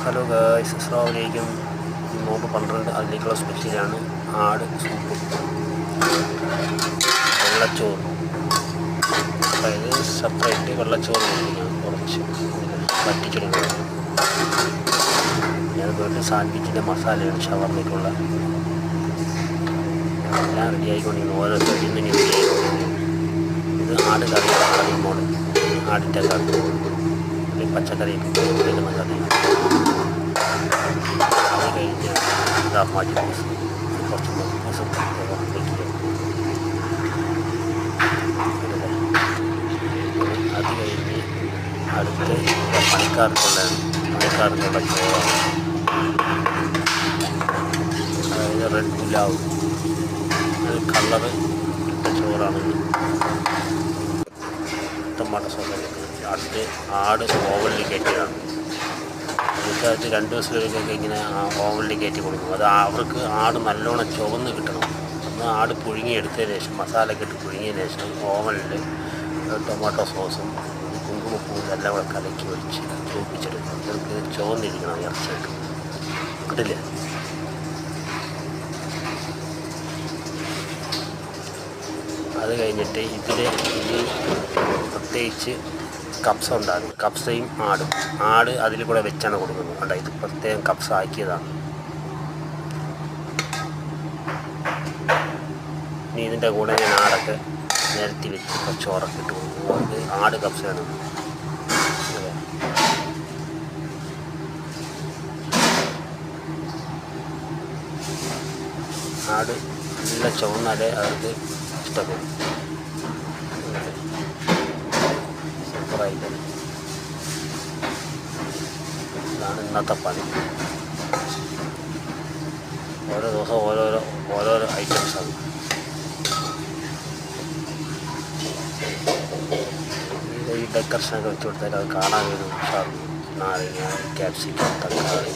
Hello guys, അസ്സലാമു അലൈക്കും. നോമ്പ് 12 അതിലേക്കുള്ള സ്പെഷ്യലാണ് ആട് സൂപ്പ്, വെള്ളച്ചോറ്. അതായത് സെപ്പറേറ്റ് വെള്ളച്ചോറ് കൊടുക്കുന്നതാണ്, കുറച്ച് വറ്റിച്ചെടുക്കുന്നത്. പിന്നെ അതുപോലെ സാൻഡ്വിച്ചിൻ്റെ മസാലയാണ് ഷവർമ്മയ്ക്കുള്ള. എല്ലാം റെഡിയായിക്കൊണ്ടിരിക്കുന്നു, ഓരോ സൈഡിൽ നിന്ന് റെഡിയായിക്കൊണ്ടിരിക്കുന്നു. ഇത് ആട് കറിയാണ്, ആടിനോട് ആടിൻ്റെ കറി, പച്ചക്കറിയൊക്കെ കൊടുക്കുന്ന കറി. അത് കഴിഞ്ഞ് മാറ്റി കുറച്ച് മക്കീസും വയ്ക്കുക. അത് കഴിഞ്ഞ് അടുത്ത് പണിക്കാർക്കുള്ള ചോറാണ്, അതായത് റെഡ് പുലാവ്, കളറ് ഇട്ട ചോറാണ്. ടൊമാറ്റോ സോസ് എടുക്കുന്നത്. അടുത്ത് ആട് ഓവനിൽ കയറ്റിയതാണ്. ഇക്കാലത്ത് 2 ദിവസത്തിലൊക്കെ ഇങ്ങനെ ഓവനിൽ കയറ്റി കൊടുക്കും. അത് അവർക്ക് ആട് നല്ലോണം ചുവന്ന് കിട്ടണം. ഒന്ന് ആട് പുഴുങ്ങിയെടുത്തതിന് ശേഷം, മസാലയൊക്കെ ഇട്ട് പുഴുങ്ങിയതിന് ശേഷം ഓവനിൽ ടൊമാറ്റോ സോസും കുങ്കുമപ്പൂവും എല്ലാം കൂടെ കലക്കി ഒഴിച്ച് ചൂപ്പിച്ചെടുക്കും. ഇവർക്ക് ചുവന്നിരിക്കണം ഇറച്ചിയൊക്കെ, കിട്ടില്ല. അത് കഴിഞ്ഞിട്ട് ഇതിൽ പ്രത്യേകിച്ച് കപ്സ ഉണ്ടാകും. കപ്സയും ആട് അതിൽ കൂടെ വെച്ചാണ് കൊടുക്കുന്നത്. കണ്ട, ഇത് പ്രത്യേകം കപ്സ ആക്കിയതാണ്. ഇനി ഇതിൻ്റെ കൂടെ ഞാൻ ആടൊക്കെ നിരത്തി വെച്ച് ചോറൊക്കെ ഇട്ട് കൊടുക്കും. അത് ആട് കപ്സയാണ്. ആട് നല്ല ചുവന്നാലേ അവർക്ക് ഇഷ്ടപ്പെടും. സൂപ്പറായിട്ട്. ഇതാണ് ഇന്നത്തെ പണി. ഓരോ ദിവസം ഓരോരോ ഐറ്റംസാണ്. ഈ ഡെക്കറേഷനൊക്കെ വെച്ച് കൊടുത്താൽ അത് കാണാൻ ഒരു ഉഷാറ്. നാരങ്ങ, ക്യാപ്സിക്കം, തക്കാളി.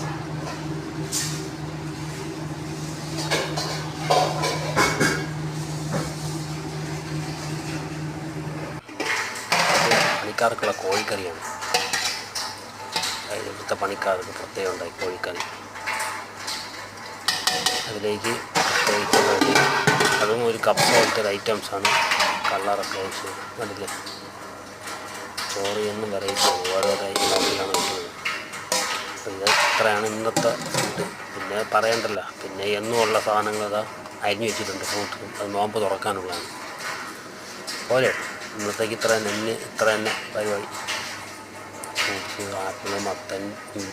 പണിക്കാർക്കുള്ള കോഴിക്കറിയാണ്. അതായത് ഇവിടുത്തെ പണിക്കാർക്ക് പ്രത്യേകം ഉണ്ടായി കോഴിക്കറി. അതിലേക്ക് പ്രത്യേകിച്ച് അതും ഒരു കപ്സ പോലത്തെ ഐറ്റംസാണ്. കളറൊക്കെ വെച്ച് കണ്ടില്ലേ, ചോറ് എന്നും വെറൈറ്റിയാണ്, ഓരോരോ ഐറ്റംസിലാണ് വെക്കുന്നത്. ഇത് ഇത്രയാണ് ഇന്നത്തെ ഫുഡ്. പിന്നെ പറയണ്ടല്ല, പിന്നെ എന്നുമുള്ള സാധനങ്ങൾ അതാ അരിഞ്ഞു വെച്ചിട്ടുണ്ട്. ഫ്രൂട്ട്സും അത് നോമ്പ് തുറക്കാനുള്ളതാണ്. പോലെ ഇന്നത്തേക്ക് ഇത്ര തന്നെ പരിപാടി. ഫ്രൂട്ട്സ്, ആപ്പിൾ, മത്തൻ,